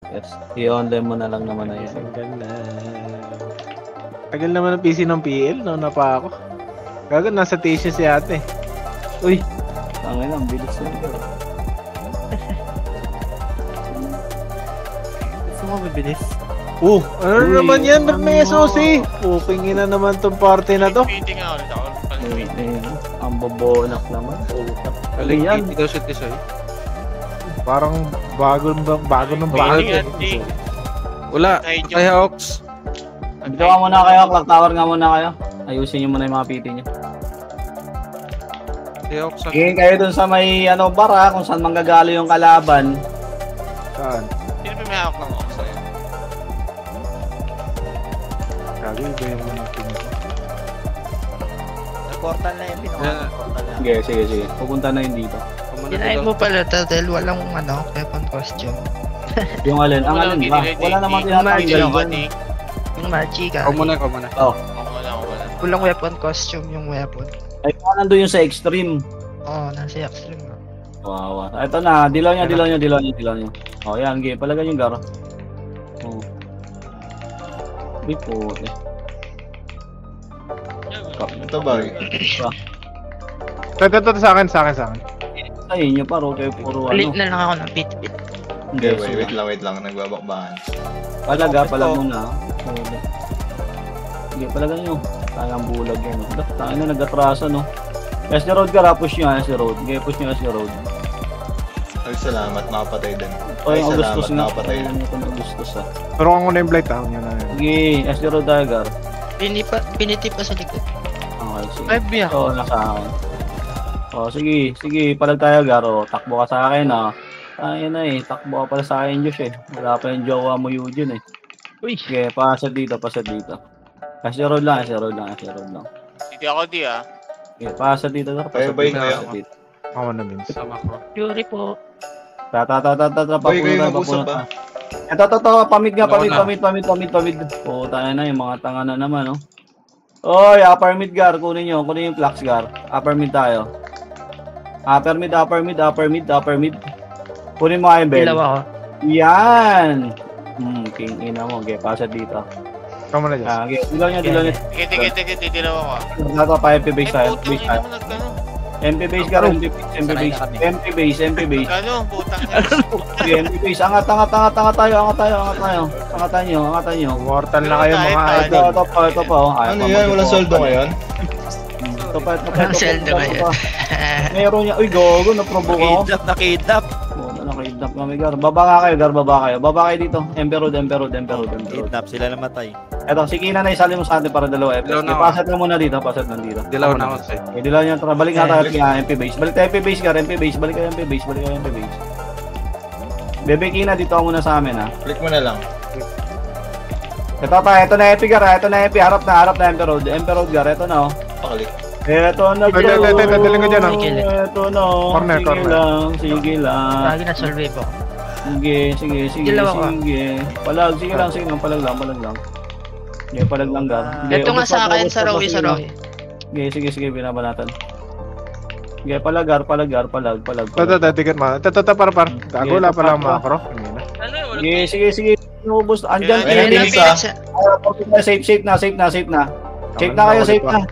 FPS. I-online mo na lang naman na yun. Tagal naman ang PC ng PL, no? Pa ako. Gagal, nasa station si ate. Uy! Tangin lang, bilis na yun. Gusto mo mabilis? Ano Uy, naman yan? Ba't may ano? SOC? Puking ina naman tong party na to. PT nga ulit ako. Ang bobonak naman. Ano yan? Hindi daw siya tisoy. Parang bago ng bago. Hindi. Wala. Ay, Kaya Ox. Dito ka muna kayo, clock tower nga muna kayo. Ayusin nyo muna yung mga PT nyo. Kaya Ox. Tingin kayo dun sa may bara kung saan manggagalo yung kalaban. Saan? Sino pa may hawak ng ox sa'yo? Kagi ba yung mga pinito? Portal na yun, pinaka-portal na. Sige. Pupunta na yun dito. Dinahin mo pala dahil walang weapon costume. Yung alin? Ang alin ba? Wala namang tinatanggal dyan. Yung magic Ako muna. Ako wala. Walang weapon costume yung weapon. Ay, nandun yung sa extreme. Oo, nasa extreme. Wow. Ito na, dilaw nyo. O, yan, game. Palagan yung garo. Oh. Uy po, eh. Ito ba? Ito sa akin. Sa inyo, paro kayo puro Ulit na lang ako ng pit-pit. Hindi, wait lang. Nagbabakbahan. Palag muna. Sige, palagan nyo. Tayang bulag yan. Tayo na, nag-atrasa, no? SD Road ka, push nyo, SD Road. Sige, push nyo, SD Road. Ay, salamat, nakapatay din. O, yung Augustus nga. Nakapatay din. Yung Augustus, ha. Pero kung muna yung blight, yun na yun. Sige, SD Road tayo, Gar. Pinitip pa sa likod. Okay, sige. Ay, biya. Oo, nasa akin. O, sige, palag tayo, Gar. O, takbo ka sa akin, ha. Ayun na eh, takbo ka pala sa akin, Josh, eh. Wala pa yung jowa mo yun, eh. Uy! Sige, pasad dito. SD Road lang. Hindi ako ah. Sige, pasad dito, Gar. Kayo ba yung kaya? Ako na, Vince. Sama ko. Fury po. Boy, kayo mag-usap ba? Ito, pamid. Puta na yung mga tanga na naman, no? Oy, upper mid, Gar. Kunin yung flax, Gar. Upper mid tayo. Upper mid. Kunin mo kayo, Ben. Ilaw ako. Yan! King ina mo. Okay, pasad dito. Ikaw muna, Jess. Okay, dilaw niya. Tikit, titiraw ako ah. Nasa pa MP base tayo. Putang ina mo nagkano. MP base, Gar. MP base. Gano, putang ina. Okay, MP base. Angat tayo. Angatan nyo. Mortal na kayo mga Ito, idol. Ito pa. Oh. Ano yan? Walang soldo ngayon? Ito pa. Walang sweldo ngayon. Meron niya. Uy, gogo. Naprovoke ako. Nakidnap. Nakidnap kami, Gar. Baba kayo. Baba kayo dito. Emperor. Kidnap sila namatay. Eto, sige na isali mo sa atin para dalawa FPS. Dilaw na ako. Pasat na muna dito. Dilaw na ako sa'yo. Okay, dilaw niya. Balik nga tayo kaya MP base. Balik tayo MP base, Gar. Balik kayo MP base. Bebeki na dito muna sa amin, ha. Click mo na lang. Ito na MP, Gar. Ito na MP. Harap na Emperor. Gar. Ito na, oh. Pakalik. Ito na, Ito, daling ko dyan, oh. Ito na, oh. Corner. Sige lang. Lagi na solve ko. Sige. Palag lang. Sige, palag lang, Gar. Ito nga sa akin, sa Rowie. Sige, binabanatan. Sige, palag, Gar. Ito, ticket mo. Ito, para. Gago, wala pa lang macro. Sige. Inubos. Andyan. Ay, Safe na. Safe na kayo, safe na.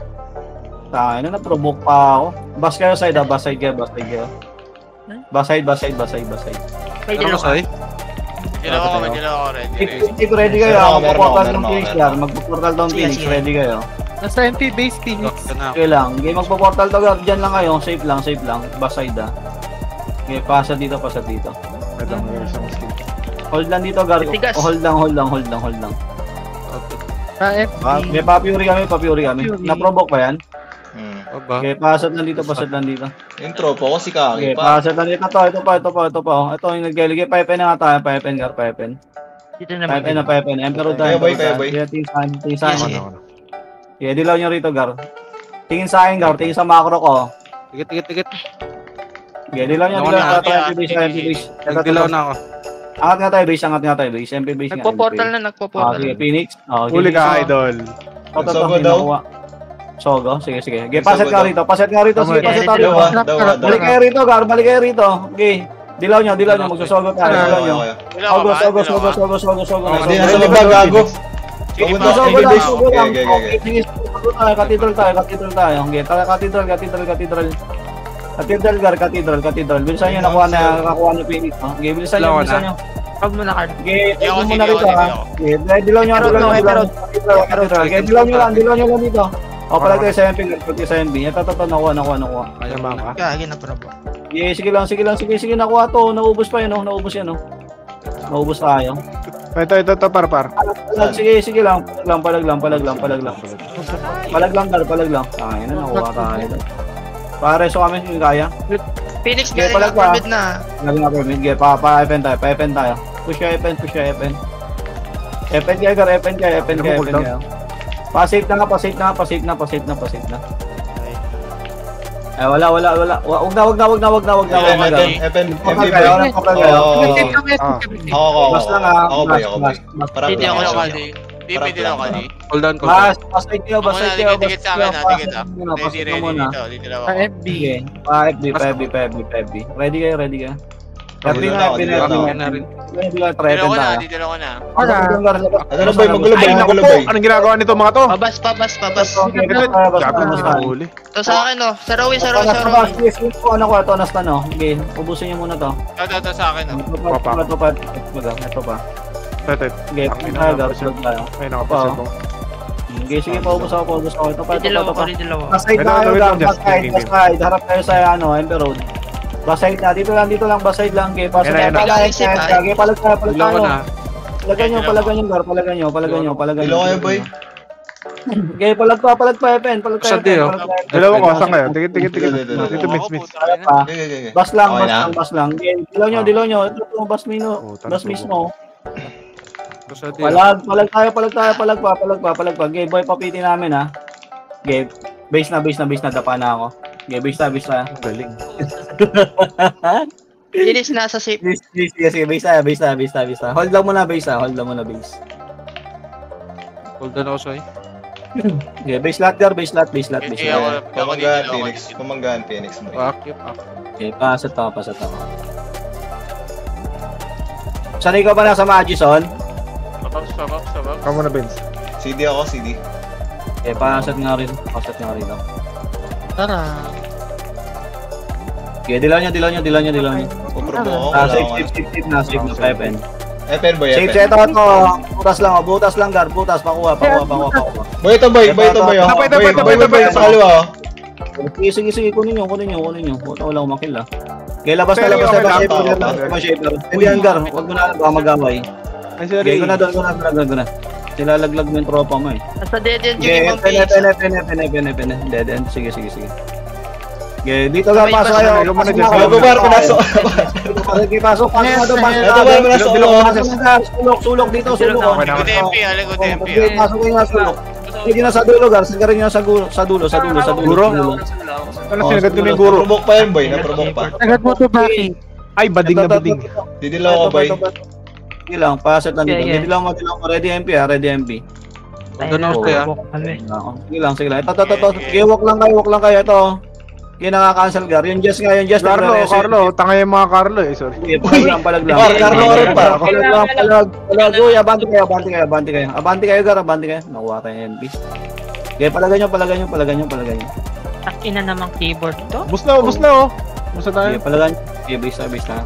Tayo na, na-provoke pa ako. Bas kayo side, bas side kayo. Bas side. Pwede Ano lang ko sa'yo? Dilaw ako ready. Ready kayo. Magpo-portal ng Phoenix, Gar. Sige. Magpo-portal ng Phoenix. Ready kayo. Nasa MP base Phoenix. Okay lang. Okay, magpo-portal to, Gar. Diyan lang kayo. Safe lang. Bas side, ah. Okay, pasa dito. Hold lang dito, Gar. Tigas. Hold lang. FP. May papiuri kami. Na-provoke pa yan? Aba. Okay, pasad lang dito. Yung tropo ko si Kaki Okay, pa. pasad lang dito. Ito pa. Ito yung nag-geligay. Pipen na nga tayo. Gar. Dito naman. Pipen. Emperor tayo. Kaya boy. Tingin sa akin. Yeah, dilaw nyo rito, Gar. Tingin sa akin, Gar. Tingin sa macro ko. Tikit. Yeah, dilaw nyo. MP base. Nagdilaw na ako. Angat nga tayo, base. MP base nga. Nagpo-portal na. Sige, Phoenix. Huli ka, idol. Sogo daw. Sogo? Sige. Okay, paset nga rito. Sige, Dalawa. Balik kayo rito, Gar. Okay. Dilaw nyo, magsasogo tayo, dilaw nyo. Dilaw ka ba? Sogo. Hindi, nasa baba, gago. Sige, Pumunta ba? sa Sogo lang, base. sogo lang. Okay. Sige, sogo tayo, katedral tayo. Okay, tara, katedral. Bilisan nyo, nakuha na Phoenix. Okay, bilisan nyo. Huwag mo na card. Okay, Hindi ako, mo sige na ako, rito, sige ha. ako. Okay, dilaw nyo, katedral. Okay, dilaw nyo lang dito. O, palag tayo sa MP, Ito, nakuha. Ayaw ka. Gagi na para ba? Yeah, sige, nakuha to. Naubos pa yun, naubos tayo. Ito, par. Sige lang. Palag lang. Palag lang. Ay, nakuha tayo. Pare, so kami yung kaya. Phoenix Okay, galing palag na pa. permit na. Galing ako, sige, pa-FN tayo. Push ka, FN. FN kayo. Pa-save na. Eh, wala. Wag na. Epen, Kapag kayo. Ako. Bas lang ha. Ako ba? Parang Hindi ako lang. nakali. Hindi pwede na nakali. Hold on ko. Basay kayo. Dikit sa akin ha, dikit ha. Pasok Ready muna. dito lang Sa ako. FB. Sige. Pa-FB. Ready kayo. FB na. Hindi na rin. Ready lang, Dito treten ako na, tayo. dito lang ako na. Ano na ba? Magulo ba? Ay, naku po! Anong ginagawa nito mga to? Pabas. Gago na huli. Ito sa akin oh. Sa Rowan. Ano ko, ito, nasta no? Okay, ubusin niyo muna to. Ito sa akin oh. Ito pa. Ito. Okay, plug tayo. Ay, nakapasin ko. Okay, sige, paubos ako. Ito pa. Dilaw. Baside na kayo lang, baside. Harap kayo sa Ember Road. Baside na, dito lang, baside lang. Okay, pasok Yan na. Okay, palag tayo. Dilaw ko na. Palagan nyo. Ilo kayo, boy. Okay, palag pa, FN. Sa deal. Dalawa ko, saan kayo? Tigit. Dito. Dito, miss. Okay. Bas lang. Okay, dilaw nyo. Ito, bas mismo. Sa deal. Palag pa. Okay, boy, papiti namin ha. Okay, base na, dapa na ako. Okay, base na. Galing. Linis na sa safe. Sige, base na. Hold lang muna base. Hold on ako sa'yo. Okay, base lot. Hindi ako dito. Pamanggaan Phoenix mo. Akip. Okay, pasat ako. Sanay ka ba na sa Magison? Sabak. Kamu na, Benz. CD ako, CD. Okay, pasat nga rin ako. Tara. Okay, dilaw nyo. Puprobo ako. Safe na, 5N. Epen, boy. Safe Epen. ito. Butas lang, Gar. Pakuha. Boy, ito, boy. Boy, sa kaliwa. Sige, kunin nyo. Wala akong makil, Okay, labas na. Shaper. Hindi yan, Gar. Huwag mo na, baka mag-away. Ay, Okay, sorry. ko na. Nilalaglag mo yung tropa mo eh. Nasa dead end Okay, yung ibang page. Dead end. Sige. Okay, dito lang, pasok kayo. Ikaw muna dyan. Gago, Bar, pinasok. Okay, pasok. Ito, Bar, pinasok. Sulok dito, sulok. Likod MP ha, likod MP ha. Okay, pasok kayo nga sulok. Sige na sa dulo, Gar. Sige rin nyo sa dulo. Guro? Ano, sinagat ko na yung guro? Naprovoke pa yan, boy. Naprovoke pa. Agad mo to Baki. Ay, bading na bading. Didilaw ako, boy. Sige lang, paset lang dito. Yeah. Didilaw mo. Ready MP ha, ready MP. Hold on ako sa'yo. Sige lang. Ito. Okay, walk lang kayo. Ito. Okay, nakaka-cancel, Gar. Yung Jess nga, Carlo, tanga yung mga Carlo eh, sorry. Sige, palag lang. Bar, Carlo ka rin, Bar. Palag. Uy, abante kayo. Abante kayo, Gar. Nakuha tayo yung NP. Okay, palagan nyo. Ina namang keyboard to. Bus na oh. Bus na tayo. Okay, palagan nyo. Okay, base na.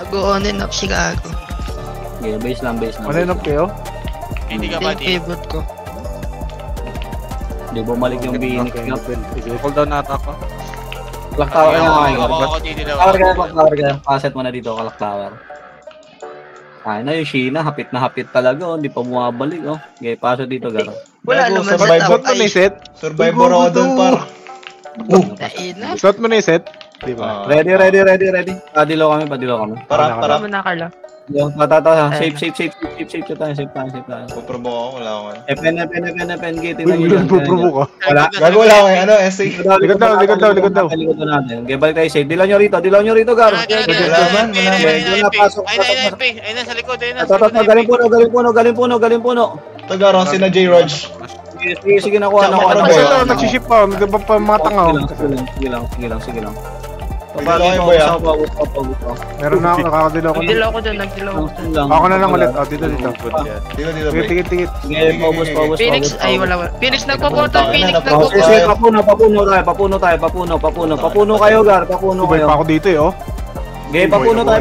Nag-on up si Gago. Okay, base lang. Maninap kayo? Hindi ka Ito ba yung di? keyboard ko. Hindi bumalik yung binik. Hold on na ako. Clock tower kayo mga Gar. Ako dito Clock tower kayo. Paset mo na dito, clock tower. Ay na yung Sheena, hapit na hapit talaga, oh. Hindi pa bumabalik, oh. Okay, paso dito, Gar. Wala Gago, naman survive sa Suot mo na yung set? Survivor ako dun, Par. Ina. Suot mo na yung set? Di ba? Ready. Padilo kami. Para. Ano na Carla? Yung matata, safe tayo. Puprobo ako, wala ako. FN, gate na Uy, yun. provoke ka. Wala. Gago, wala ako. Ano, SA. Likod daw. Likod natin. Okay, balik tayo safe. Dilaw nyo rito, Gar. Ayun na sa likod. Galing puno. Tagaro, si na J-Rog. Sige, nakuha. Tsaka Kasi ito, nagsiship pa. Nagdaba pa mga tanga. Sige lang. Papagin ko sa pabot. Meron na ako, nakakadilaw ko na. Nagdilaw ko dun, nagdilaw ko dun. Ako na lang ulit. Dito. Dito, boy. Tikit. Sige, paubos. Phoenix, ay wala. Phoenix nagpo-portal, Phoenix Ayun na, nagpo-portal. Papuno kayo, Gar, papuno Subay kayo. pa ako dito eh, oh. Okay, papuno tayo.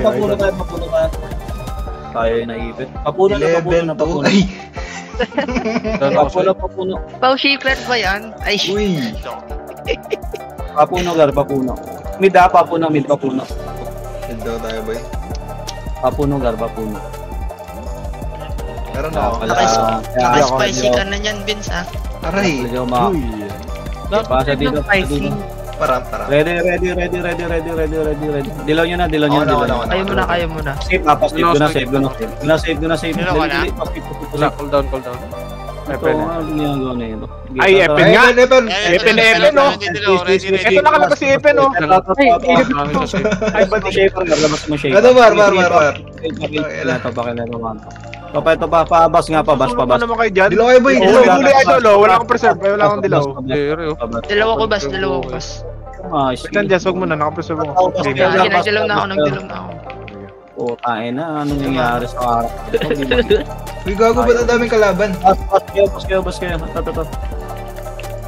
Tayo yung naipit. Papuno. Ay, Papuno. Pau secret ba yan? Ay, uy. Papuno, Gar, papuno. Mid, papuno. Ito tayo, boy. Papuno, Gar, papuno. Meron na ako. naka-spicy ka na yan, Vince, ha? Aray. Pasa dito. Para. Ready. Dilaw nyo na. Kayo muna. Save na. Save ko na. Dilaw ka na? Wala, cool down. Ito, ano ginagawa na yun? Ay, Epen nga. Epen, no? Ito nakalabas si Epen, no? Ay, ba't yung shaper? Labas mo shaper. Ito, Mar. Ito pa, pabas nga, pabas. Ano naman kayo dyan? Dilaw kayo, boy. Huli idol, oh. Wala akong preserve. Wala akong dilaw. Dalawa ko bas. Wait lang, Jess. Huwag mo na. Nakapreserve ako. Nagdilaw na ako. Oh, tayo na. Anong nangyari sa harap? Uy, gago ba ang daming kalaban? Bas kayo. Ito.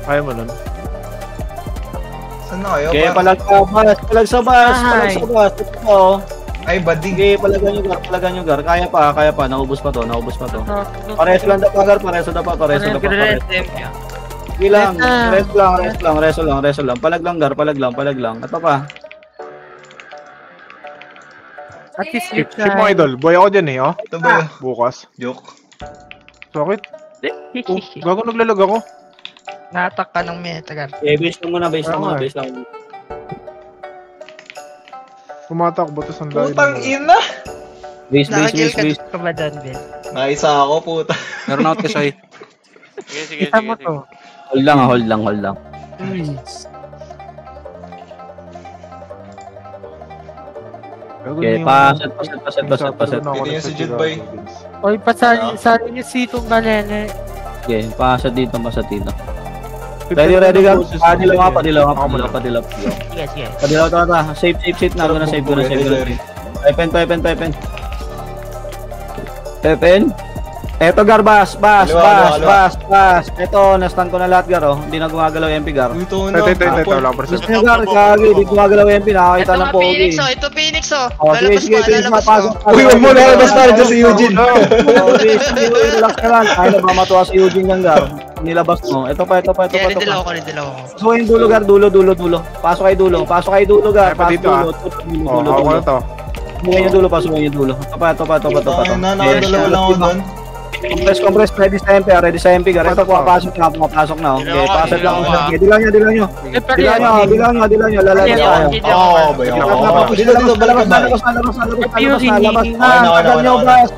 Kaya mo nun. Saan na kayo? Okay, palag sa bas. Ito. Ay, buddy. Sige, palagan nyo, Gar. Kaya pa. Naubos pa to. Pares lang daw, Gar. Pares. Sige lang. Reso lang. Palag lang, Gar. Palag lang. Ito pa. At least Ship mo, idol. Boy ako dyan eh, oh. Ito ba? Bukas. Joke. Bakit? Gago naglalag ako. Natak ka ng meta, Gar. Base lang muna. Pumatak ba ito sandali? Putang ina! Base. ka ba dyan, Ben? Naisa ako, puta. Meron ako kasi. Sige. Kita mo to. Hold lang. Okay, paset. Dito yung si Jude, boy. Oy, pasali niyo si itong galele. Okay, paset dito. Ready, Gar. Padilaw. Sige. Padilaw ta. Save na. Save ko na. Pepen. Eto, Gar, bas. Eto, nastan ko na lahat, Gar, oh. Hindi na gumagalaw yung MP, Gar. Ito na. Ito, wala akong preserve. Gusto nyo, Gar, kagi, di gumagalaw yung MP, nakakita ng pogi. Ito Phoenix, oh. Oh, sige, Lalabas pasok. ko. Uy, wag mo na lalabas na rin si Eugene. Relax ka lang. Kaya na ba matuwa si Eugene yan, Gar? Nilabas mo. Ito pa. Kaya dilaw ko. So, yung dulo, Gar, dulo. Pasok kayo dulo, Gar. Pa dito, ah. Oh, ako na to. Pasukin yung dulo. Ito pa. Nakadalawa lang ako doon. Compress, ready sa MP, Gar. Ito, pumapasok na, Okay, pasok lang. Dilaw nyo. Lalabas tayo. Oo, boy. Dito, balik ka ba? Labas.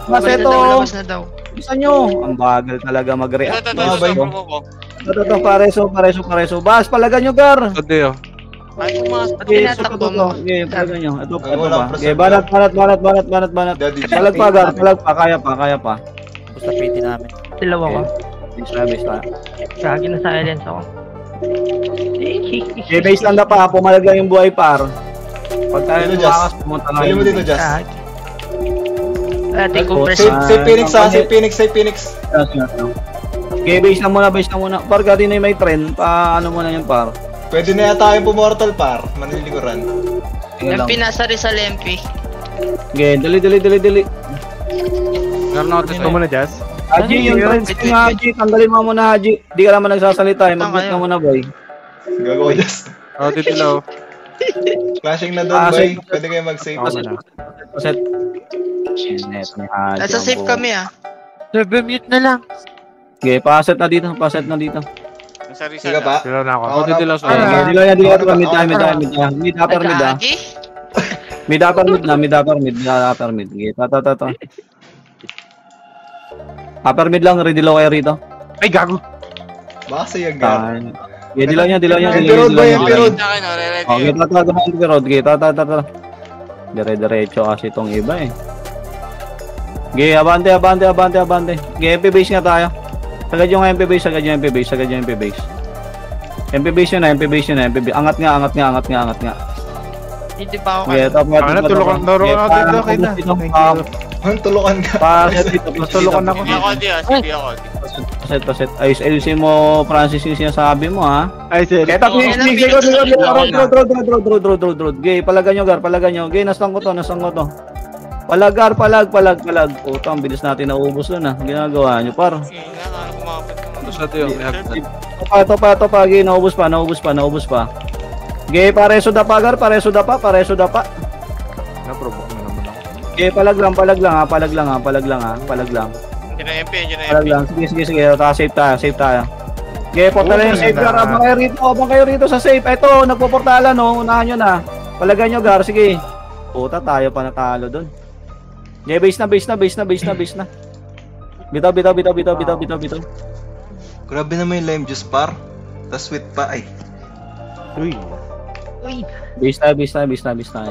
Mas ito. Labas na daw. Bisa nyo. Ang bagal talaga mag-react. Ito. Pareso. Bas, palagan nyo, Gar. Today, oh. Ay, pumasok. Tinatakbo mo. Okay, palagan nyo. Ito pa. Okay, Wala banat. Daddy G. Palag pa, Gar. Kaya pa. Basta pwede namin. Dilaw ako. Base tayo. Gagi na silence ako. Okay, base lang na pa. Pumalag lang yung buhay, par. Pag tayo Dito, lumakas, pumunta na Pili mo dito, Jazz. Take compress. Save Phoenix. Okay, base lang muna. Par, gati na yung may trend. Paano muna yung par? Pwede na yata yung pumortal, par. Manlilikuran. Yung pinasa rin sa Lempi. Okay, dali. Meron ako Ito mo na, Jazz. Haji, yung trend skin nga, Haji. Tanggalin mo muna, Haji. Di ka naman nagsasalita. Mag-mute ka muna, boy. Gago ko, Jazz. Oh, dito lang. Flashing na doon, boy. Pwede kayo mag-save. Ako na. Paset. Nasa safe kami, ah. Mute na lang. Okay, paset na dito. Nasa Sige Rizal. pa. Sila na ako. Oh, dito lang. Okay, dilaw yan. Mid upper mid. Gagi? Mid upper mid. Okay, ta. Upper mid lang, ready low kayo rito. Ay, gago. Baka sa'yo, Gar. Okay, dilaw niya. MP road, boy. MP road. Okay, tata. Dire-diretso kasi itong iba eh. Okay, abante. Okay, MP base nga tayo. Sagad yung MP base. MP base yun na. Angat nga. Hindi pa ako Sige, ito pa. Ano, tulokan dito, kita. Thank you. Ang tulukan ka. Paset dito, Tulokan ako. Sige ako, di ah. Sige ako. Paset. Ayusin mo, Francis, yung sinasabi mo, ha? Ay, sir. Kaya tapos, drod. Gay, palagan nyo, Gar, palagan nyo. Gay, nasang ko to. Palag. Puta, ang bilis natin naubos dun, ha? Ginagawa nyo, par. Sige nga, ano kumapit ka Ito sa ito yung nihagdan. Ito pa, Gay, naubos pa. Gay, pareso da pa, Gar, pareso da pa. Na-provoke na naman ako. Gay, palag lang, ha? Palag lang. Hindi na MP, hindi na Palag MP. lang, sige, save tayo. Gay, portalan yung safe, Gar, abang kayo rito sa safe. Ito, nagpo-portalan, no? Unahan nyo na. Palagan nyo, Gar, sige. Puta, tayo pa natalo dun. Gay, base na. Bitaw. Grabe naman yung lime juice, par. Tas sweet pa, ay. Uy. Base na.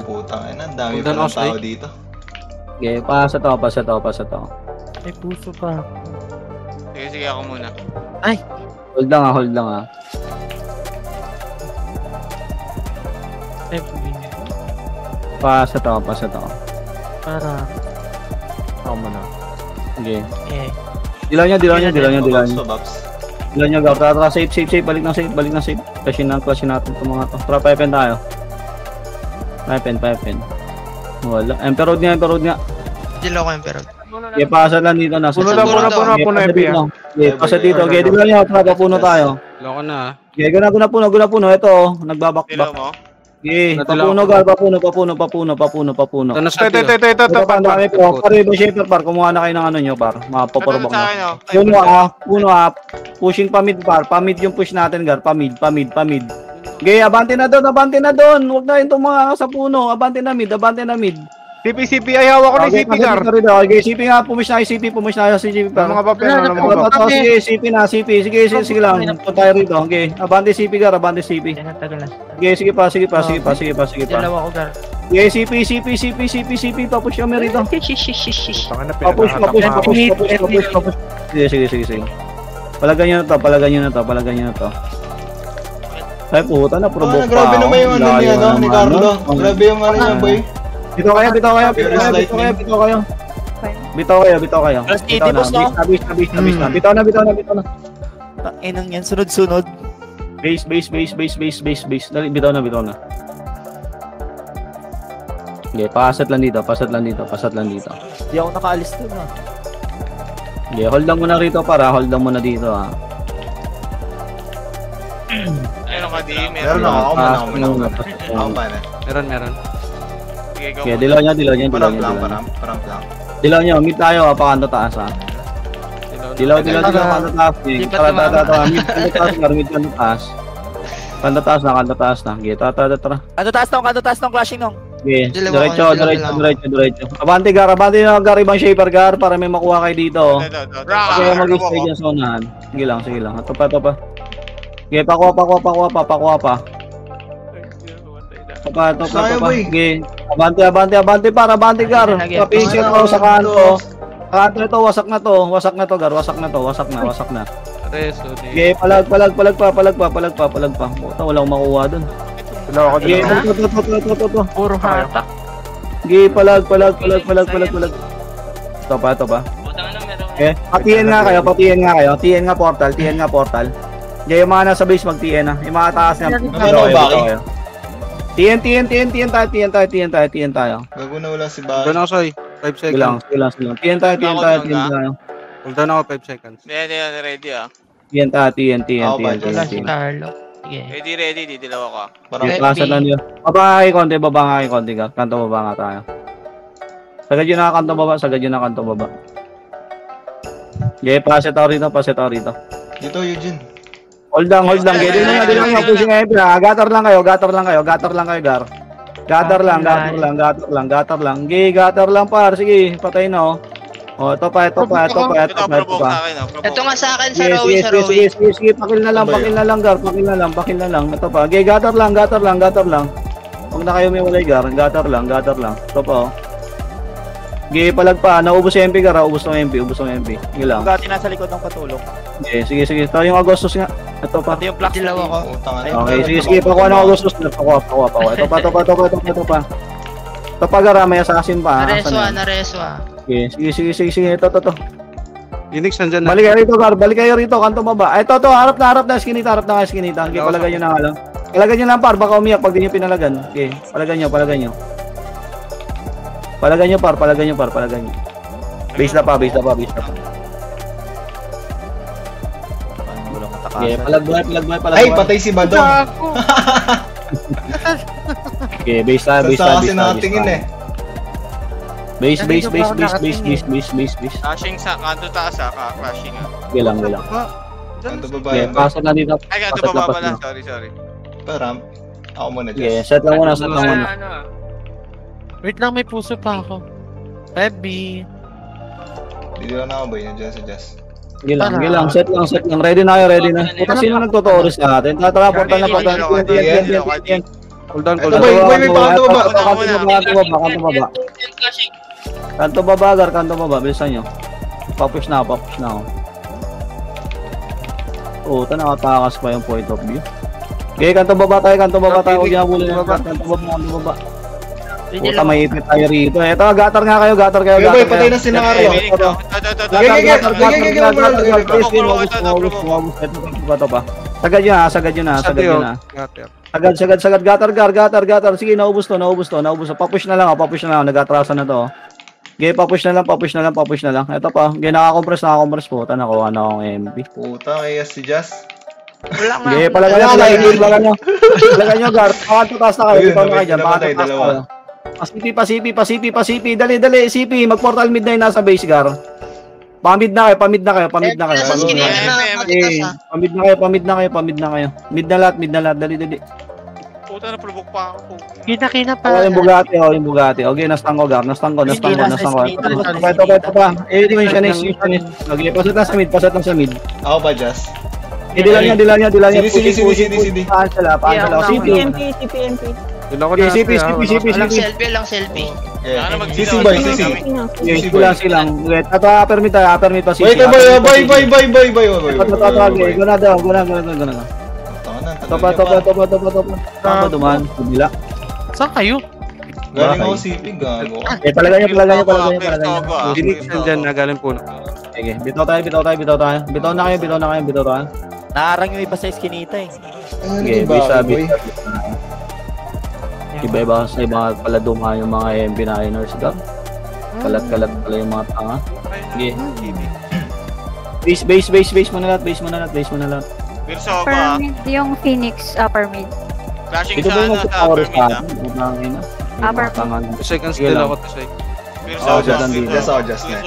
Putang ina, ang dami Punta pa na ng ako, tao Sai. dito. Okay, pasa to. May puso pa. Sige ako muna. Hold lang ah. Ay, Pasa to. para. Ako muna. Okay. Eh. Dilaw niya. Babs. Dilaw niya, Gar. Tara, save. Balik ng save. Kasi natin itong mga to. Tara, pipen tayo. Pipen. Wala. Emperor nga. Dilaw ko yung pero. Okay, pasa lang dito na. Puno MP, ah. Okay, pasa dito. Okay, dilaw niya. Tara, papuno tayo. Loko na ah. Okay, guna puno. Ito, Dilaw nagbabakbak. mo? Okay, papuno, Gar. Papuno. Ito na sa ito. Ito. Ito pa, dami po. Pare, ba shaper, par. Kumuha na kayo ng ano nyo, par. Mapaporbok Sa na. akin, oh. Puno ah. Pushing pamid, par. Pamid yung push natin, Gar. Pamid. Okay, abante na doon. Huwag na yung mga sa puno. Abante na mid. CP, ay hawak ko ni CP, Gar. Okay, CP nga. Pumish na si CP, par. Mga papel na naman. Sige, CP na. Sige lang. Punta tayo rito. Okay, abante CP, Gar. Abante CP. Yan ang tagal na. Okay, sige pa. Dalawa ko, Gar. Okay, CP. Papush kami rito. Tanga na, Papush. Sige. Palagan nyo na to. Ay puta na, provoke pa. Grabe naman yung ano niya, no? Ni Carlo. Ano? Grabe yung ano niya, boy. Bitaw kayo. Bitaw kayo. Bitaw na. Base na. Bitaw na. Enong yan, sunod-sunod. Base. Dali, bitaw na. Okay, pasat lang dito. Di ako nakaalis dun ah. Okay, hold lang muna rito para. Hold lang muna dito ha. Ayun ka, di. Meron ako, ako muna. Ako pa na. Meron. Sige, go Okay, muna. dilaw niya. Paramp lang. Dilaw niya, mid tayo ha, pakanto taas ha. Dilaw, kanto taas. Tara, mid kanto taas. Kanto taas na. Okay, tara. Kanto taas ng clashing nung. Okay, Dilaw. diretso. Abante Gar, ibang shaper Gar para may makuha kayo dito. Kaya mag-stay dyan sa unahan. Sige lang. Ito pa. Okay, pakuha pa. Ito pa. Okay, abante Gar. Papicture ko sa kanto. Kanto ito, wasak na to Gar, wasak na. Reso. Okay, palag pa. Puta, wala akong makuha dun. Dalawa ko Okay, dalawa. ito. Puro hatak. Okay, palag. Ito pa. Okay, patiin nga kayo. TN nga portal. Okay, yung mga nasa base mag-TN na. Yung mga taas nga. TN tayo. Gago na wala si Hold down Baki. ako, Sai. 5 seconds. Sige lang. TN tayo. Hold down ako 5 seconds. Hindi, ready ah. TN. Wala si Carlo. Sige. Ready, didilaw ako. Parang Okay. Klasa lang yun. Baba nga kayo konti. Kanto baba nga tayo. Sagad yun na kanto baba. Okay, paset ako rito. dito, Eugene. Hold lang. Dilaw nga. Pushing MP ha. Gator lang kayo, Gar. Gator lang. Okay, gator lang par. Sige, patay na oh. Oh, ito pa. Ito, provoke sa akin ah. Ito nga sa akin, sa Sige, Rowie. sige. Pakil na lang, Gar. Ito pa. Okay, gator lang. Huwag na kayo may walay, Gar. Gator lang. Ito pa oh. Sige, palag pa. Naubos yung MP, Gar. Ubos ng MP. Ubos ng MP. Sige lang. Gati nasa likod ng patulong. Sige. Ito yung Agustus nga. Ito pa. Pati yung flash Dilaw ako. Okay, sige. Pakuha ng Agustus. Pakuha. Ito pa. Ito pa, Gar. May assassin pa. Nareswa. Sige. Ito. Phoenix, nandyan na. Balik kayo rito. Kanto baba. Ito. Harap na. Skinita. Okay, palagay nyo na nga lang. Palagay nyo lang, par. Baka umiyak pag di nyo pinalagan. Okay, palagay nyo. Palagay nyo. Base na pa. Okay, palagay. Ay, patay si Badong. Okay, base na. Sa kasi nakatingin eh. Base. Crashing sa kanto taas crashing Okay lang. Kanto baba Okay, yan. pasok na dito. Ay, kanto baba pala. Sorry. Param. Ako muna, Okay, Jess. set lang muna. Wait lang, may puso pa ako. Heavy. Dito lang ako, boy. Nandiyan si Jess. Sige lang. Set lang. Ready na. Puta, sino nagtuturo sa atin? Tara, portal na. Hold on. Ito, boy. May kanto baba. Kanto baba. Bilisan nyo. Papush na ako. Puta, nakatakas pa yung point of view. Okay, kanto baba tayo. Huwag niya bulin. Kanto baba. Puta, may ipit tayo rito. Ito, gatar kayo. Boy, patay na si Nangaro. Ito pa. Sagad yun na. Sagad. Gatar. Sige, naubos to. Papush na lang. Nag-atrasan na to. Okay, papush na lang. Ito pa. Okay, nakakompress po. Nakuha na akong MP. Puta, kaya si Jess. Okay, palagan nyo, Gar. Pakanto taas na kayo. Ito na kayo dyan. Pakanto taas na kayo. Pasipi. Dali. CP, mag-portal mid na yun nasa base, Gar. Pamid na kayo. Pamid na kayo. Pamid Mid na lahat. Dali. Puta, napulubog pa ako. Kita pa. Yung Bugatti. Okay, nastang ko, Gar. Nastang ko. Ito pa. Ito yung Shanis. Okay, pasat lang sa mid. Ako ba, Jess? Dilan niya. CD. Paan sila. CP. CP. Lang selfie. CC, boy. Silang. Ito, upper mid pa CC. Boy. Guna. Topa. Duman. Bila. Saan kayo? Galing ako CP, gago. Palagay nyo. Phoenix, nandyan na. Galing puno. Okay, bitaw tayo. Bitaw na kayo. Naarang yung iba sa iskinita eh. Okay, boy. Iba sa mga paladuma yung mga MP Niners. Kalat pala yung mga tanga. Okay. Base mo na lahat. Virso ako Permit yung Phoenix upper mid. Flashing Ito ba yung sa upper mid Upper mid. 2 seconds still ako to say. Virso ako. Just na.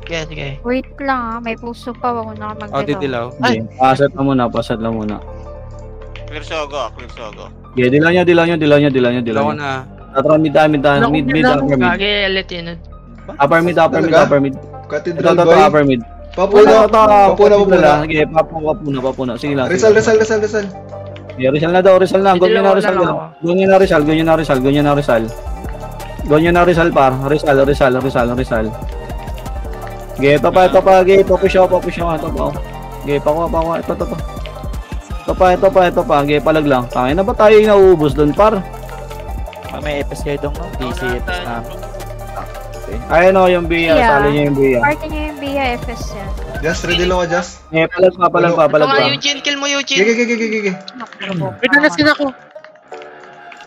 Sige. Wait lang may puso pa ako na Dilaw. Paset lang muna. Virso ako. Okay, dilan nyo. Dilaw ko na. Tatra mid, upper mid. Upper mid. Cathedral, Ito, boy. upper mid. Papuna. Sige, papuna. Sige lang. Rizal. Yeah, Rizal na. Gonyo na Rizal, par. Rizal. Okay, ito pa. Okay, papush ako. Ito pa. Okay, pakuha. Ito pa. Okay, palag lang. Tangin na ba tayo yung nauubos doon, par? May FS kayo dong, no? DC FS na. Okay. Ayun o, yung Bia. Sali niya yung Bia. Party niya yung Bia FS yan. Just ready lang ako, Just. Eh, palag pa. Eugene, kill mo Eugene. Gigi. Wait na sila ko.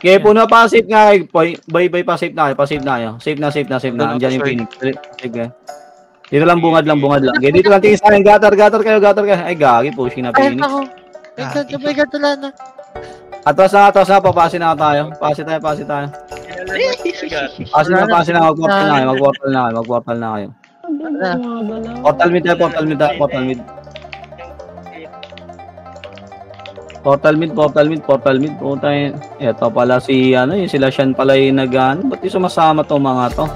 Okay, puno pa. Safe nga kayo. Boy, pa-safe na kayo. Safe na. Andiyan yung Phoenix. Sige. Dito lang, bungad lang. Okay, dito lang tingin sa akin. Gatar kayo. Ay, gagi. Pushing na Ayun Phoenix. ako. May gatula na. Atras na. Papasin na tayo. Pasin tayo. Pasin na. Mag-portal na kayo. Portal mid. Puta yun. Ito pala yung sila Shan pala yung ba't yung sumasama to mga to?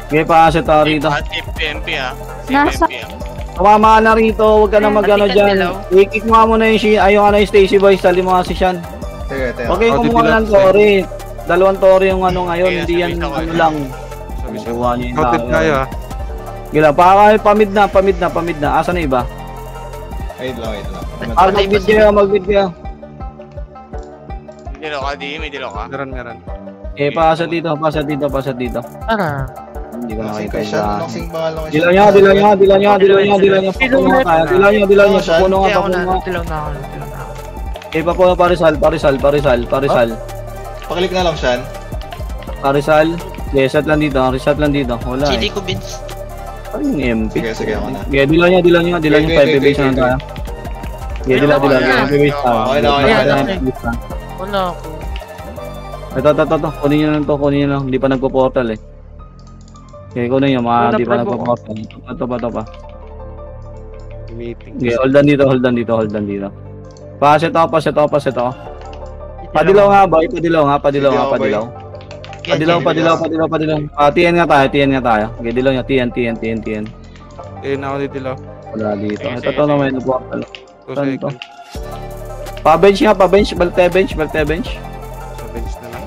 Okay, paasa tayo rito. PMP Nasa- Tumama na rito, huwag ka na dyan. I-kick mo muna yung Stacy Boys, tali mo nga si Shan. Teka. Okay, kumuha ng Tori. 2 Tori yung ngayon, hindi yan lang. Gawa niyo yung Outed tayo ah. Gila, pamid na. Asa na iba? Wait lang. Mag-mid kayo. May dilo ka. Meron. Pasa dito. Tara. Hindi ko Anong nakita sing yung anong sing pangalan ko? Dilaw niya. Pupuno nga. Tilaw na ako. Papuno parisal. Paklik na lang siyan. Parisal. Reset lang dito. Wala CD eh. ko, Vince. Ano yung MP? Sige, ako na. Dilaw niya. 5 base na tayo. Dilaw. 5 base tayo. Okay na. Wala ako. Ito. Kunin nyo lang. Hindi pa nagpo-portal eh. Okay, kunin nyo. Hindi pa nagpo-portal. Ito pa. Meeting. Okay, hold on dito. Paset ako. Padilaw nga ba? Padilaw. TN nga tayo. Okay, dilaw nyo. TN. Na ako dito lang. Wala dito. Ito naman yung portal. 2 Saan to? seconds. Pa-bench. Balte bench. Sa bench na lang.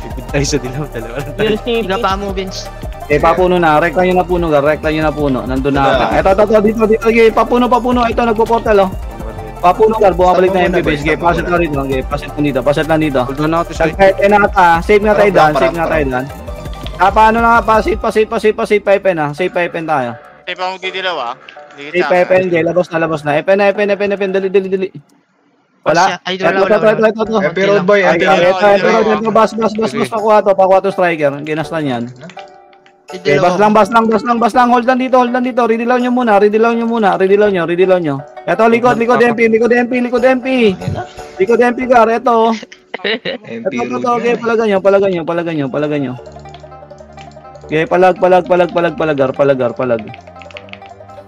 Bibig tayo sa dilaw. Dalawa lang tayo. Higa pa mo, Vince. Papuno na. Rekta nyo na puno. Nandun na. Ito. Dito. Okay, papuno. Ito, nagpo-portal oh. Papuno gar, bumabalik na MP base. Okay, paset lang dito. Okay, paset lang dito. Hold on ako to siya. Save nga tayo dyan. Paano na nga, pa-save, pipe na. Save pipe tayo. Tayo pa magdidilaw ah. Save pipe okay, labas na. Epen, dali. Wala. Ay, wala. MP road boy. Ito, bas, pakuha to striker. Ginastan yan. Okay, bas lang, hold lang dito. Redilaw nyo muna. Ito, likod MP. Likod MP gar, ito. Ito, okay, palagan nyo. Okay, palag.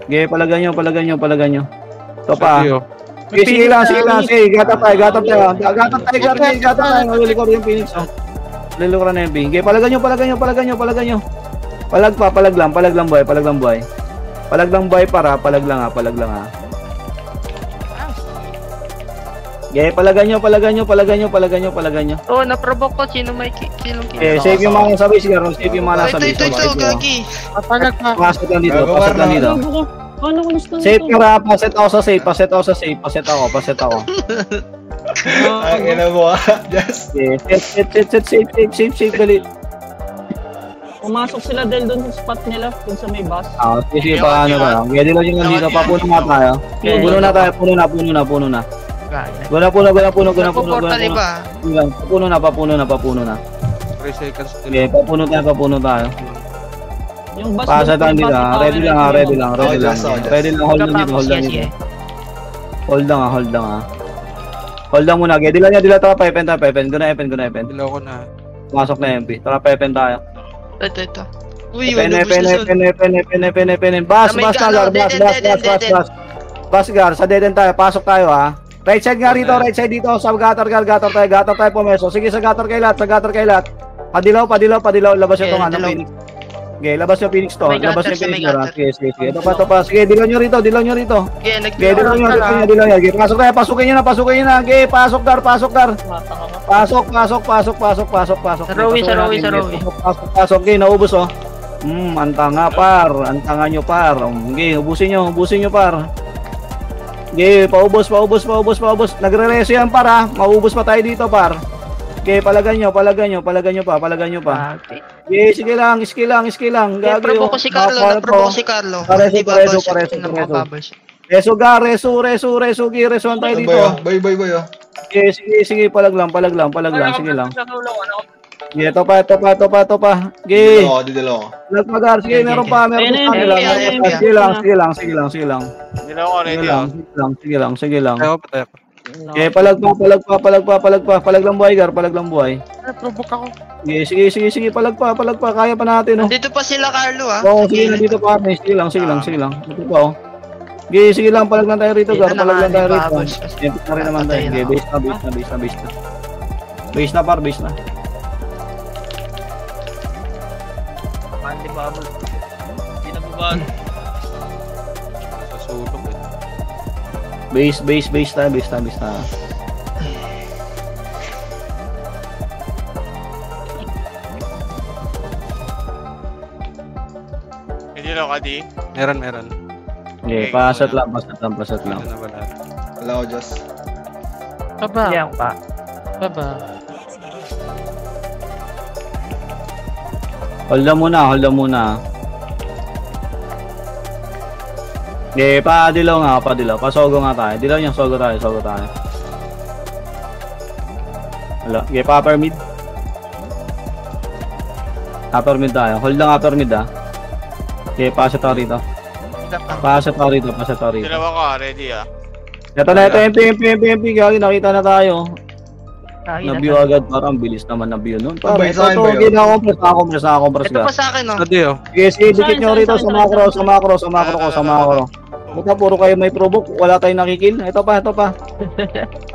Okay, palagan nyo. Ito pa. Okay, sige lang. Gatap tayo. Likod yung Phoenix. Lilukuran na MP. Okay, palagan nyo. Palag lang boy. Palag lang ha. Okay, palagan nyo. Oh, na-provoke ko. Sinong Save yung mga nasa base, Garo. Save yung mga nasa base. Ito, gagi. Papalag na. Pasok lang dito. Save ka ra, paset ako sa save. Paset ako. Ang ina mo ah. Just. Save, dali. Pumasok sila dahil doon sa spot nila, dun sa may bus. Sige pa ano ba. Pwede lang yung nandito, papuno nga tayo. Puno na. Portal iba. Papuno na. 3 seconds. Okay, papuno tayo. Yung bus Pasa tayo dito. Ready lang. Hold lang. Hold lang muna. Okay, dila tayo pipen. Guna epen. Dilaw ko na. Pasok na MP. Tara pipen tayo. Ito. Uy, Epen. Bas gar, sa dead end tayo. Pasok tayo ha. Right side dito. Sa gutter tayo pumeso. Sige, sa gutter kay lahat. Padilaw. Labas yung itong Phoenix. Okay, labas yung Phoenix to. Sige. Ito pa. Sige, dilaw nyo rito. Dilaw nyo. Dilaw nyo. Okay, pasukin nyo na. Okay, pasok gar. Pasok. Sa Rowie. Pasok. Okay, naubos oh. Antanga nyo par. Okay, ubusin nyo par. Okay, paubos. Nagre-reso yan par ha. Maubos pa tayo dito par. Okay, palagan nyo pa. Okay, sige lang. Provoke ko si Carlo. Reso tayo dito. Boy. Okay, sige, palag lang, sige lang. Okay, ito pa. Okay. Didalo ko. Nagpagar, sige, meron pa. Sige lang. Dilaw ko ready ah. Sige lang. Tayo pa. Okay, palag lang buhay, gar, Provoke ako. Okay, sige, palag pa, kaya pa natin, oh. Nandito pa sila, Carlo, ah. Oo, sige, nandito pa kami, sige lang. Ito pa, oh. Okay, sige lang, palag lang tayo rito, gar, palag lang tayo rito. Siyempre na rin naman tayo, okay, base na. Base na. Pandi bubble. Hindi na bubal. Sa sulok eh. Base na. Dilo ka, di. Meron. Okay, pasat lang. Wala. Wala ko, Diyos. Baba. Yan pa. Baba. Hold on muna. Okay, padilaw. Pasogo nga tayo. Dilaw niya, sogo tayo. Wala. Okay, upper mid. Upper mid tayo. Hold lang upper mid ah. Okay, pasat tayo rito. Dalawa ka, ready ah. Ito na, MP. Gagi, nakita na tayo. Na-view agad, parang bilis naman na-view nun. Parang Sabay, ito, saan ba yun? na-compress Ito ka. pa sa akin, no? Adi oh. Sige, dikit nyo rito sa macro. Buka, puro kayo may provoke, wala tayong nakikill. Ito pa.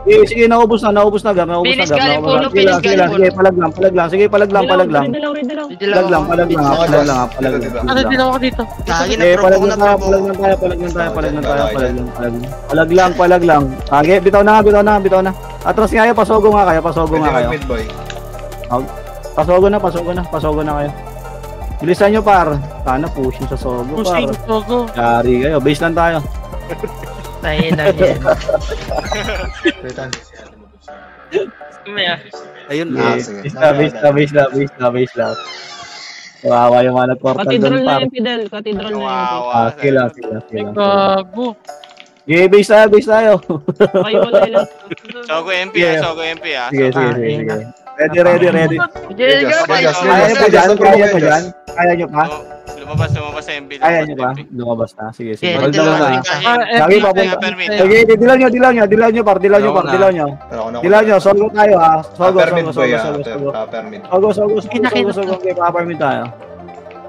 Sige, naubos na, gar. Bilis galing puno. Sige, palag lang. Sige, palag lang. Didilaw. Ano, dilaw ako dito. Lagi na Okay, provoke na provoke. Palag lang. Sige, bitaw na. Atras nga kayo, pasogo nga kayo. Mid boy. Pasogo na kayo. Bilisan nyo par. Sana pushing sa sogo par. Sogo. Yari kayo, base lang tayo. Tayo na yan. Ayun Ah, na. sige. Base lang. Kawawa yung mga nag-portal Katedral doon na par. yung Fidel. Katedral na yung Kawawa. Sila. Gago. Okay, base tayo. Kayo wala ilang. Sogo MP Yeah. ah, Sogo MP ah. Sige. Ready. Diyan, Kaya nyo pa? Lumabas sa MP. Kaya nyo pa? Lumabas na. Sige. Yeah, Hold dilaw on na. na. Lagi papunta. Permit. Sige, dilaw nyo par. Dilaw nyo. Sogo tayo ha. Sogo. Upper mid boy ah. Upper mid. Sogo. Okay, upper mid tayo.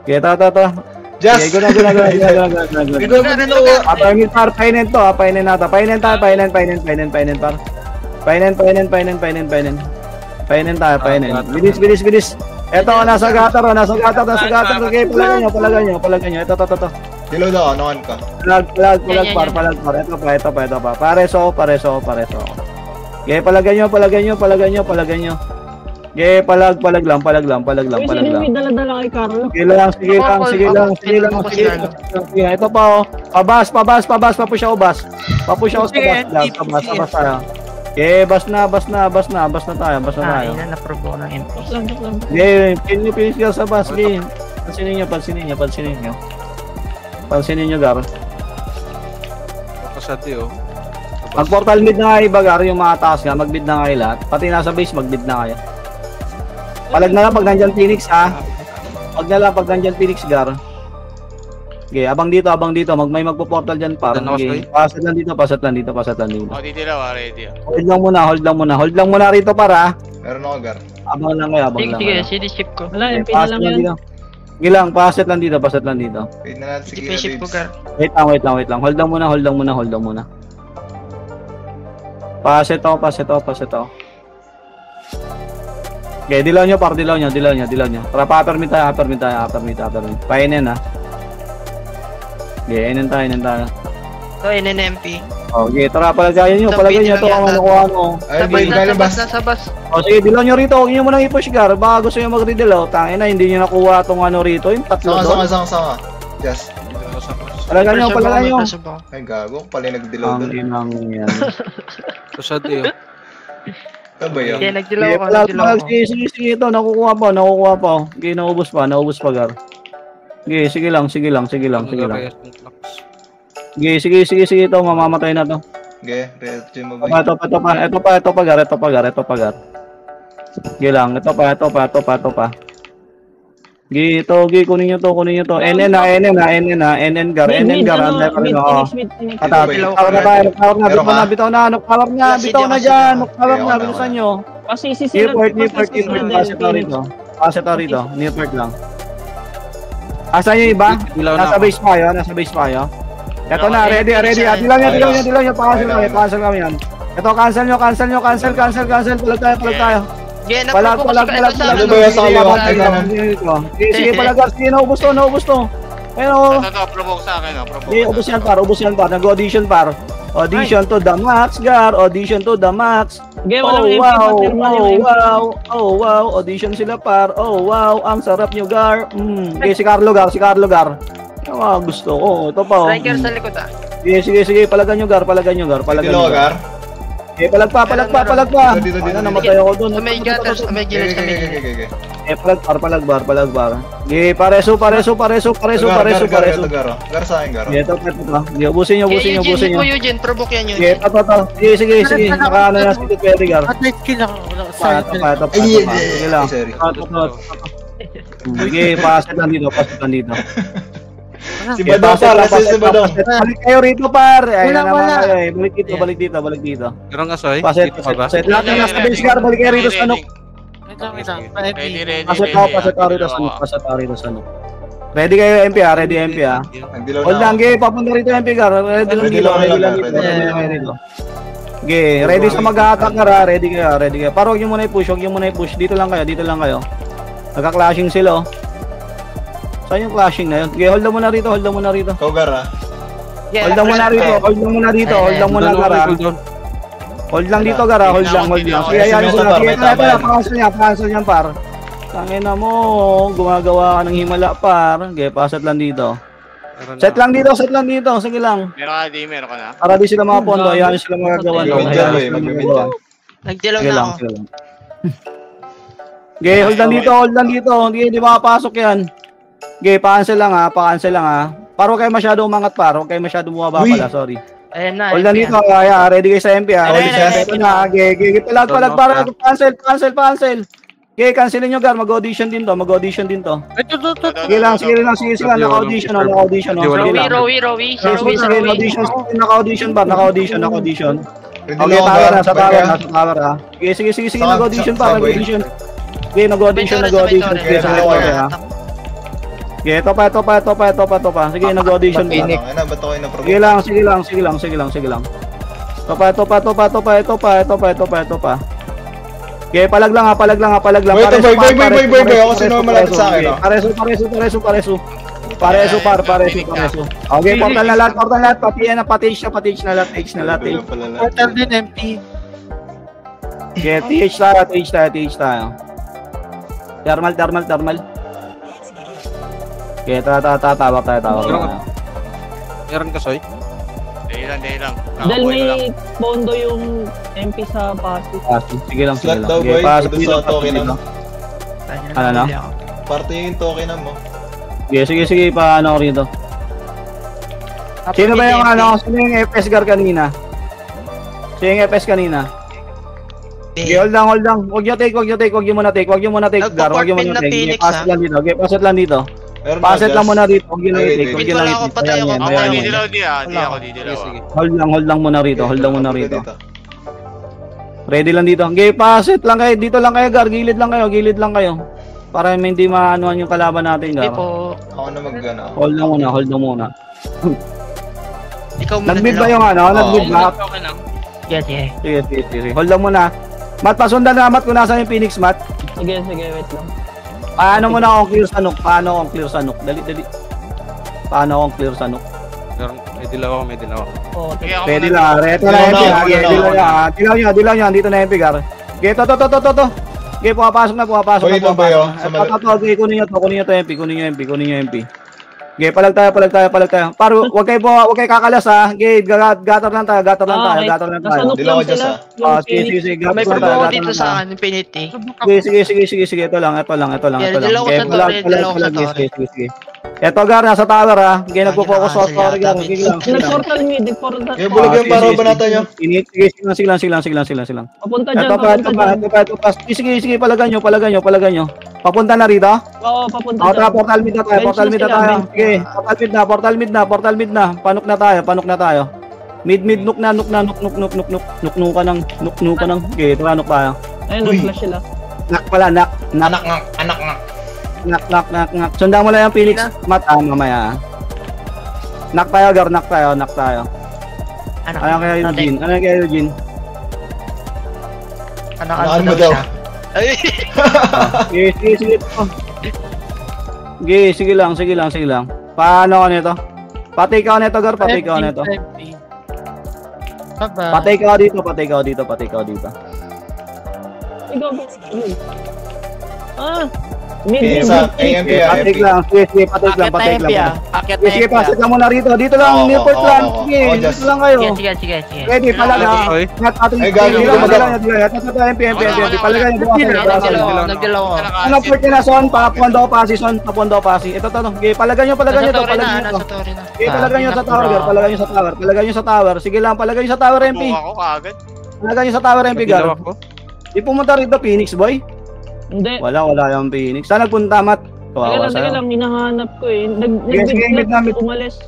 Okay, ta. Just! Okay, go na. Upper mid par. Painin to ha. Painin nata. Painin par. Painin tayo. Bilis. Eto, nasa gatar. Okay, palagan nyo. Ito. Dilaw daw, anoan ka. Palag par. Ito pa. Pareso. Okay, palagan nyo. Okay, palag lang. Uy, sino may dala-dala kay Carlo? Sige lang. Ito pa oh. Pabas. Papush ako bas. Pabas tayo. Okay, bas na tayo. Ay, na provoke ng MP. Joke lang. Okay, pinis ka sa bas. Okay, pansinin nyo, Gar. Tapos adi oh. Mag-portal mid na kayo, Gar, yung mga taas nga, mag-bid na kayo lahat. Pati nasa base, mag-bid na kayo. Palag na lang pag nandyan Phoenix, ha? Pag nandyan Phoenix, Gar. Okay, abang dito, may magpo-portal dyan, par. Okay, pasat lang dito. Oh, didilaw ah, ready ah. Hold lang muna rito, para. Meron ako, Gar. Abang lang kayo. Sige, CD-ship ko. Wala, MP na lang yan. Sige lang, pasat lang dito. Wait na natin si Kira CD-ship ko, Babes. Gar. Wait lang. Hold lang muna. Paset to. Okay, dilaw nyo. Tara, pa-permit tayo. Painin, ha. Okay, inin tayo. Ito, NNMP. Okay, tara, palagayan nyo. Ito ang ano. Ayun, boy, galing bas. Sa bus. O, sige, dilaw nyo rito. Huwag nyo munang i-push, Gar. Baka gusto nyo mag-redilaw. Tangin na, hindi nyo nakuha itong ano rito. Yung tatlo doon. Sama. Just. Palagayan nyo. Ay, gago. Pala yung nagdilaw Ang doon. inang yan. Tapos adi oh. Ito ba yun? Kaya nagdilaw Sige, ako. sige, ito. Nakukuha pa. Okay, naubos pa, Gar. Okay, sige lang. Sige, ito. Mamamatay na to. Okay, ready mo ba? Ito pa, Gar. Sige lang, ito pa. Gito, kunin nyo to. NN Gar. Bitaw na dyan. Bilisan nyo. Pasisi sila. Newport. Passet rito. Newport lang. Asan yung iba? Nasa base pa kayo. Ito na, ready. Dilaw nyo. Cancel kami yan. Ito, cancel nyo. Palag tayo. Palag. Ano ba yung sa kaliwa? Sige, palag. Sige, naubos to. Pero, Ito, provoke sa akin ah, provoke. ubos yan par. Nag-audition par. Audition to the max, Gar. Okay, walang MP. Oh wow. Audition sila par. Oh wow, ang sarap nyo, Gar. Okay, si Carlo Gar. Gusto ko. Ito pa, oh. Striker sa likod ah. Sige. Palagan nyo, Gar. Palagan nyo. Dilo, Gar. Palag pa. Dito. Namatay ako doon. Sa may gutters, sa may gilid, sa may gilid. Okay. Palag bar. Pareso. Gar, sa akin, Gar. Ito. Ubusin nyo. Eugene, provoke yan Eugene. Sige. Nakaano na si Pwede, Gar. At least kill ako. Ito. Sige lang. Sige, pasit lang dito. Si Badong, si Badong. Balik kayo rito, par. Ayan Wala. naman kayo. Balik dito. Meron ka, Soy? Pasit. Dito ka ba? Lahat na nasa base, Gar. Balik kayo rito sa Nuk. Ready. Pasit tayo rito sa Nuk. Ready kayo, MP ah. Ready, MP ah. Hold lang, Ge. Papunta rito, MP, Gar. Ready lang dito. Ge, ready sa mag-a-attack, Gar. Ready kayo. Pero huwag nyo muna i-push. Dito lang kayo. Nagka-clashing sila, oh. Saan yung clashing na yun? Okay, hold mo na rito. Ikaw, Gar, ha? Hold mo na rito. Gar. Hold lang dito, Gar. Hold lang. Sige, ayan ko na. Sige, pa-cancel yan, par. Tangina mo, gumagawa ka ng himala, par. Okay, pasat lang dito. Set lang dito. Sige lang. Meron ka na. Para di sila mga pondo, ayan sila magagawa. Nagdilaw na ako. Okay, hold lang dito. Hindi makapasok yan. Okay, pa-cancel lang ha. Para huwag kayo masyado umangat, par. Huwag kayo masyado bumaba pala, sorry. Ayan na. Hold lang dito, kaya ready kayo sa MP ha. Ito na, okay, palag, para cancel. Okay, cancelin nyo, Gar. Mag-audition din to. Sige lang. Naka-audition. Rowie. Naka-audition ba? Naka-audition. Okay, sa tower ha. Okay, sige, nag-audition pa. Okay, nag-audition. Okay, sa tower ha. Okay, ito pa. Sige, nag-audition pa. Sige lang. Ito pa. Okay, palag lang. Boy, ako sino malapit sa akin, oh. Pareso. Okay, portal na lahat. Pati na lahat. Portal din, MP. Okay, TH tayo. Thermal. Okay, tawag tayo. Meron ka, Soy? Dahil lang. Dahil may pondo yung MP sa passive. Sige lang. Slot daw, boy. Pwede sa token mo. Ano na? Parte yung token mo. Sige, paano ko rito? Sino ba yung sino yung FS Gar kanina? Okay, hold lang. Huwag nyo muna take, Gar. Pasit lang dito. Pasit lang muna rito. Huwag nyo take. Hindi ako didilaw. Hold lang muna rito. Ready lang dito. Okay, pasit lang kayo. Dito lang kayo, Gar. Gilid lang kayo. Para hindi maanuhan yung kalaban natin, Gar. Ako na mag-gana. Hold lang muna. Ikaw muna. Nag-mid ba yung Nag-mid ba? Okay lang. Yeah. Sige. Hold lang muna. Mat, pasundan na, Mat, kung nasa yung Phoenix, Mat. Sige, wait lang. Paano muna akong clear sa Nuk? Dali. Paano akong clear sa Nuk? May dilaw ako. Pwede lang. Reto na MP. Dilaw nyo. Dito na MP, Gar. Okay, to. Okay, pumapasok na. Boy, ito ba yun? Okay, kunin nyo to MP. Okay, palag tayo. Paro, wag kayo kakalas ha. Okay, gatar lang tayo. Dilaw ka dyan, sa. Sige. May promo dito sa Infinity. Sige. Ito lang. Dilaw ko sa tower. Sige. Eto, Gar, nasa tower ha. Okay, nagpo-focus sa tower, Gar. Nag-portal mid. Yung bulag yung paro ba natin nyo? Sige lang. Papunta dyan. Ito pa. Sige, palagan nyo. Papunta na rito? Oo, papunta dyan. Portal mid na tayo. Sige, portal mid na. Panok na tayo. Mid, nuk na. Nuk ka nang. Okay, ito anok tayo. Ayun, nag-flash sila. Nak pala. Nak. Sundan mo lang yung Phoenix. Mata, mamaya. Nak tayo, Gar. Nak tayo. Ano kaya Eugene? Ano mo daw? Sige lang. Paano ka nito? Patay ka nito, Gar. Patay ka dito. Ikaw. Sa AMP Patik lang, sige, patik lang, patik lang. Akit Sige, sige, pasit lang muna rito. Dito lang, Newport lang. Sige, dito lang kayo. Sige. Ready, palaga. Ay, gago, Palaga nyo. Nagdalawa. Ano port nyo na, Son? Papundo ko pasi, Son. Papundo ko pasi. Ito, okay, palaga nyo to. Palaga nyo to. Okay, palaga nyo sa tower, girl. Palaga nyo sa tower. Palaga nyo sa tower. Sige lang, palaga nyo sa tower, MP. Buka ko kaagad. Palaga nyo sa tower, MP, girl. Di pumunta rito, Phoenix, boy. Hindi. Wala yung Phoenix. Saan nagpunta, Mat? Kawawa Teka sa'yo. lang, hinahanap ko eh. Sige, Nag-bigla umalis.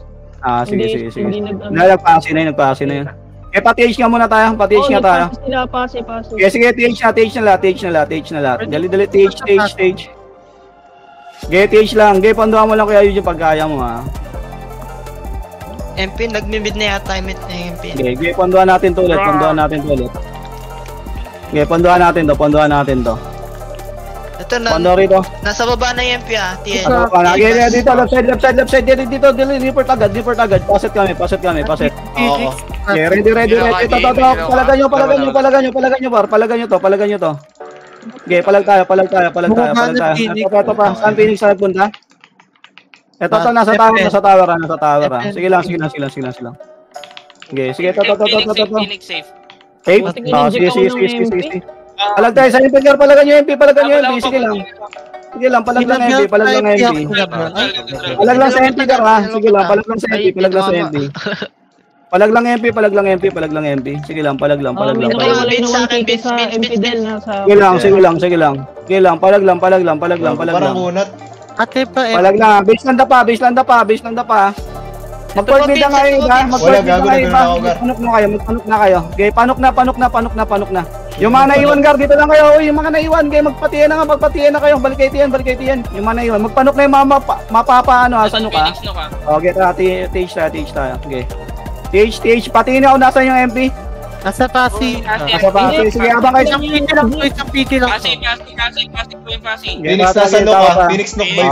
Sige. Hindi Nagpasi na yun. Eh, pati-age nga muna tayo. Pati-age nga tayo. Sila, pasi. Sige, TH na lahat. Dali, TH. TH lang. Panduhan mo lang kaya yun yung pagkaya mo, ha. MP, nagmimid na yata yung mid na MP. Panduhan natin to ulit. Panduhan natin to. Ito na, Pando rito. nasa baba na yung MP TN. Dito, left side. Dito, report agad. Paset kami. Oo. Okay, ready. Ito. Palagan nyo to. Okay, palag tayo. Ito pa. Saan Phoenix sa punta? Ito, nasa tower. Sige lang. Okay, sige, ito. Phoenix safe. Safe? Sige. Palag tayo sa MP, palagan nyo MP. Sige lang, palag lang MP. Palag lang sa MP, ha? Sige lang, palag lang sa MP. Palag lang MP. Sige lang, palag lang. Sige lang, palag lang. Parang unat. Ate pa eh. Palag lang, base lang da pa. Mag-point bid na kayo, ha? Magpanok na kayo. Okay, panok na. Yung mga naiwan, guard, dito lang kayo. Yung mga naiwan, kayo magpatiyan na kayo. Balik kayo tiyan. Yung mga naiwan, magpanok na yung mga mapapaano, ha? Sanok, ha? Okay, TH tayo. Okay. TH, patingin ako nasan yung MP. Nasa pasi. Sige, abang kayo. Isang PT lang. Kasi po yung kasi. Phoenix nasa nok ha. Phoenix nok boy.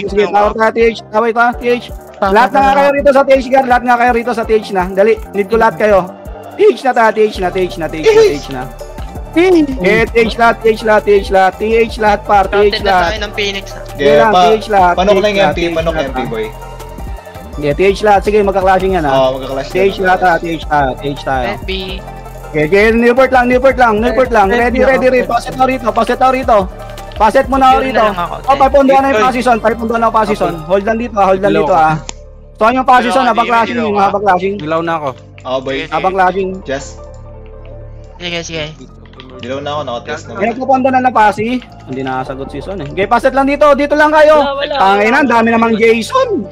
Sige, taway ta, TH. Lahat na nga kayo rito sa TH, guard. Lahat nga kayo rito sa TH na. Dali, need ko lahat kayo. TH na. TH lahat. Counted na tayo ng Phoenix. Panok na yung MP boy. TH lahat. Sige, magka-clashing yan, ha. Oo, magka-clash. TH lahat, ha. TH tayo. MP. Okay, Newport lang. Ready. Paset ako rito. Paset mo na ako rito. Papunduan na yung pasison. Hold lang dito, ha. So, yung pasison, habang clashing. Dilaw na ako. Oo, boy. Habang clashing. Just. Sige. Dilaw na ako, naka-test na. Nagpupunta na pasi. Hindi nakasagot si Son, eh. Okay, paset lang dito. Dito lang kayo. Tangina, dami namang Jason.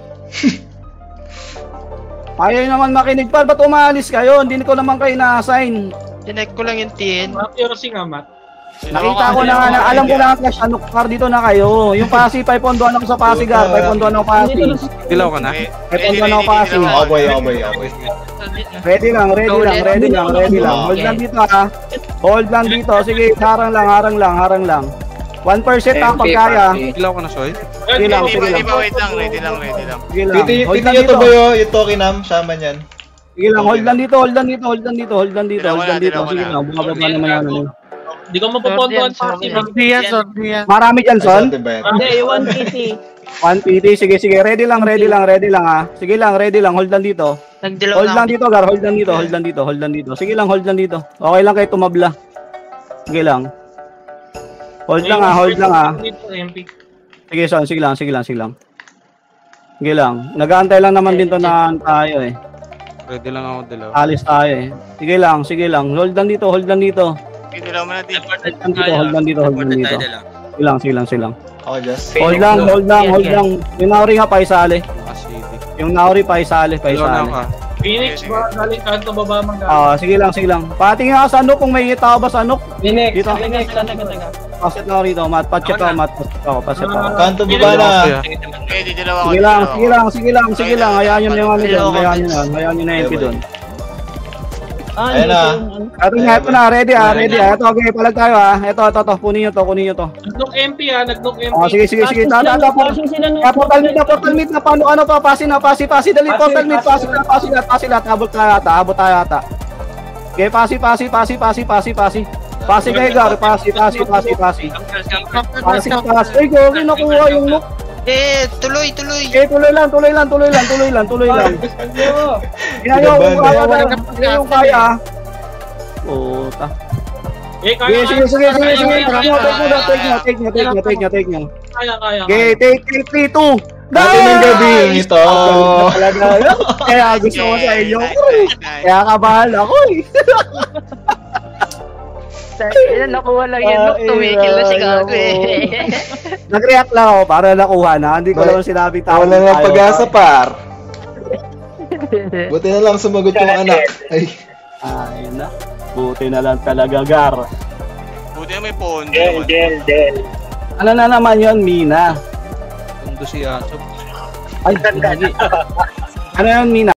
Ayaw naman makinig pa. Ba't umalis kayo? Hindi ko naman kayo na-assign. Tinek ko lang yung TN. Nakita ko na nga, alam ko na clash, dito na kayo. Yung pasi, paipondoan ako sa pasi, gar. Paipondoan ako pasi. Dilaw ka na? Paipondoan ako pasi. Oo, boy. Ready lang. Hold lang dito, ha. Hold lang dito. Sige, harang lang. 1% ang pagkaya. Dilaw ka na, Soy? Sige lang. Ready lang. Piti nyo to boy, yung Tokinam, shaman yan. Sige lang, hold lang dito. Sige lang, bumababa naman yan. Hindi ko mapupuntuan pasi. Sordiyan. Marami dyan, Son? Hindi, 1 PT. 1 PD, sige, ready lang, ha. Sige lang, ready lang, hold lang dito. Nagdilaw Hold na lang dito, gar, hold lang dito. Sige lang, hold lang dito. Okay lang kayo tumabla. Sige lang. Hold lang, ha. Sige, Son, sige lang. Sige lang. Nag-aantay lang naman din to na tayo, eh. Ready lang ako, dilaw. Alis tayo, eh. Sige lang. Hold lang dito. Dilaw mo na dito. Hold lang dito. Sige lang. Oo, just. Hold lang. Yung nauri nga pa isali. Dilaw na ako, ha. Phoenix, galing kanto baba mga. Sige lang. Patingin ako sa Anok kung may tao ba sa Anok. Phoenix, Dito. teka. Paset na ako rito, paset ako. Kanto baba na. Ready, dilaw ako. Sige lang. Hayaan nyo na yung ano doon. Hayaan nyo na yung MP doon. Ayan na. Ito na, ready, ha. Ito, okay, palag tayo, ha. Ito. Kunin nyo to. Nag-knock MP. Sige. Portal meet na. Paano pa? Pasi. Dali, portal meet. Pasi lahat. Abot tayo ata. Okay, pasi. Pasi kayo, Gar. Pasi. Pasi. Ay, gogi, nakuha yung look. Tuloy. Tuloy lang. Inayaw yung kaya. Puta. Sige. Take nyo. Okay, take 3-2. Natin yung gabi ito. Kaya gusto ko sa inyo. Kaya kabahal ako eh. Nakuha lang yan, tumikil na si Gago eh. Nag-react lang ako para nakuha na. Hindi ko naman sinabing tao. Wala nga pag-asa, par. Buti na lang sumagot yung anak. Ay na. Buti na lang talaga, Gar. Buti na may pondo. Del. Ano na naman yun, Mina? Pondo si Aso. Ay, ano yun, Mina?